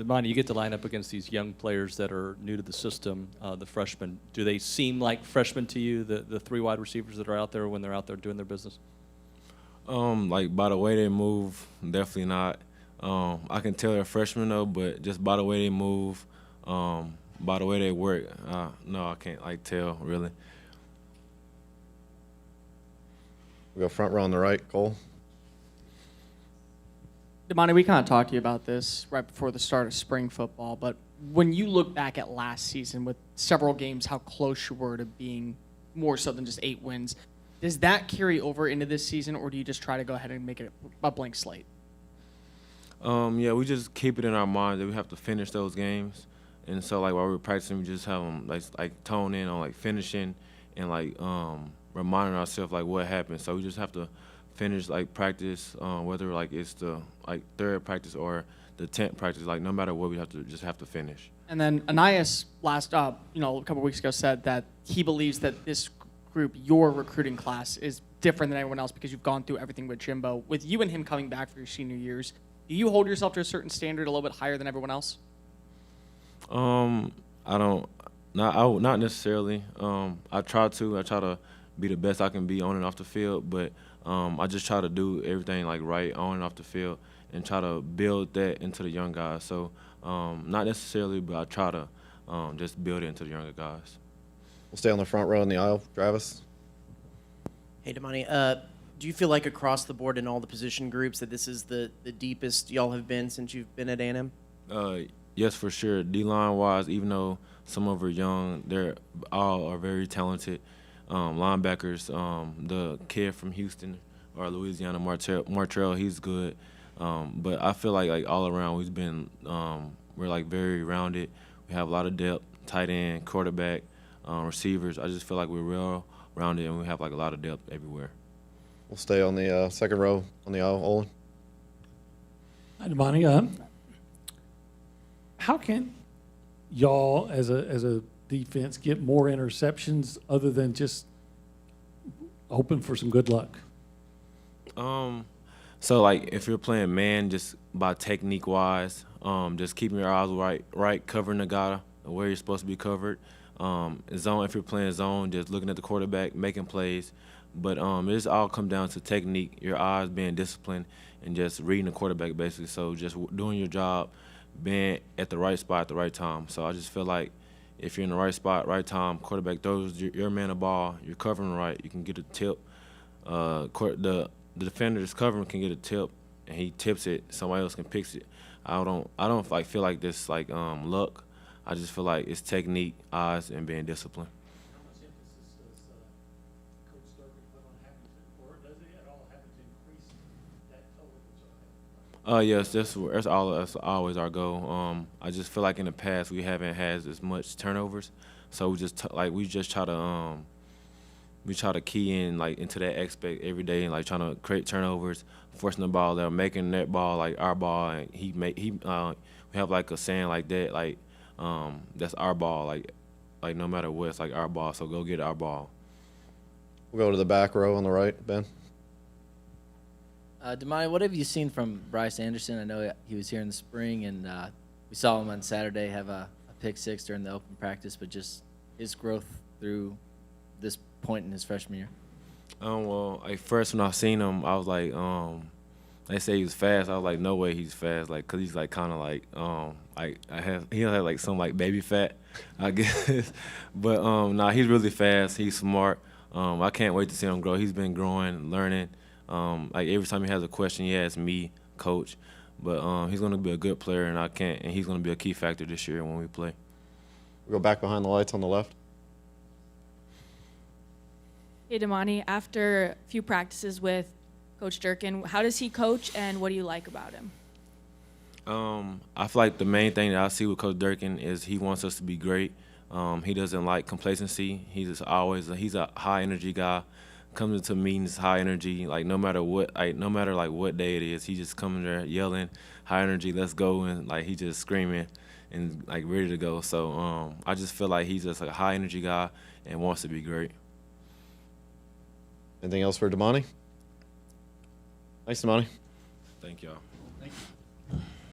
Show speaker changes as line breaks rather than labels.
Demani, you get to line up against these young players that are new to the system, the freshmen. Do they seem like freshmen to you, the three wide receivers that are out there when they're out there doing their business?
Like by the way they move, definitely not. I can tell they're freshmen though, but just by the way they move, by the way they work, no, I can't like tell really.
We go front row on the right, Cole.
Demani, we kind of talked to you about this right before the start of spring football, but when you look back at last season with several games, how close you were to being more so than just 8 wins, does that carry over into this season, or do you just try to go ahead and make it a blank slate?
Yeah, we just keep it in our mind that we have to finish those games, and so like while we're practicing, we just have them like tone in on like finishing and like reminding ourselves like what happened. So we just have to finish like practice, whether like it's the like third practice or the 10th practice. Like no matter what, we have to finish.
And then Anais last a couple weeks ago said that he believes that this group, your recruiting class, is different than everyone else because you've gone through everything with Jimbo. With you and him coming back for your senior years, do you hold yourself to a certain standard a little bit higher than everyone else?
I don't, not necessarily. I try to be the best I can be on and off the field, but I just try to do everything like right on and off the field and try to build that into the young guys. So not necessarily, but I try to just build it into the younger guys.
We'll stay on the front row in the aisle. Travis.
Hey, Demani, do you feel like across the board in all the position groups that this is the deepest y'all have been since you've been at A&M?
Yes, for sure. D-line wise, even though some of them are young, they're all are very talented. Linebackers, the kid from Houston or Louisiana, Martrell, he's good. But I feel like all around we've been we're like very rounded. We have a lot of depth, tight end, quarterback, receivers. I just feel like we're well rounded and we have like a lot of depth everywhere.
We'll stay on the second row on the aisle. Olin.
Hi, Demani. How can y'all, as a defense, get more interceptions other than just hoping for some good luck?
So like if you're playing man, just by technique wise, just keeping your eyes right, covering the guy where you're supposed to be covered. Zone, if you're playing zone, just looking at the quarterback, making plays. But it just all come down to technique, your eyes being disciplined, and just reading the quarterback basically. So just doing your job, being at the right spot at the right time. So I just feel like if you're in the right spot, right time, quarterback throws your man the ball, you're covering right, you can get a tip. The defender that's covering can get a tip, and he tips it. Somebody else can pick it. I don't like feel like this like luck. I just feel like it's technique, eyes, and being disciplined.
How much emphasis does Coach Durkin put on Hamilton, or does it at all happen to increase that total?
Yes, that's always our goal. I just feel like in the past we haven't had as much turnovers, so we just try to key in like into that aspect every day and like trying to create turnovers, forcing the ball out, making that ball like our ball, and we have like a saying like that like that's our ball like no matter what, it's like our ball, so go get our ball.
We'll go to the back row on the right, Ben.
Demani, what have you seen from Bryce Anderson? I know he was here in the spring, and we saw him on Saturday have a pick six during the open practice, but just his growth through this point in his freshman year.
Well, like first when I seen him, I was like, they say he was fast. I was like, no way he's fast, like, cause he's like kind of like he had like some like baby fat, I guess. But nah, he's really fast. He's smart. I can't wait to see him grow. He's been growing, learning. Like every time he has a question, he asks me, coach. But he's gonna be a good player, and he's gonna be a key factor this year when we play.
We'll go back behind the lights on the left.
Hey, Demani, after a few practices with Coach Durkin, how does he coach, and what do you like about him?
I feel like the main thing that I see with Coach Durkin is he wants us to be great. He doesn't like complacency. He's a high energy guy. Comes into meetings high energy, like no matter what day it is, he just coming there yelling, high energy, let's go, and like he just screaming and like ready to go. So I just feel like he's just like a high energy guy and wants to be great.
Anything else for Demani? Thanks, Demani.
Thank y'all.
Thank you.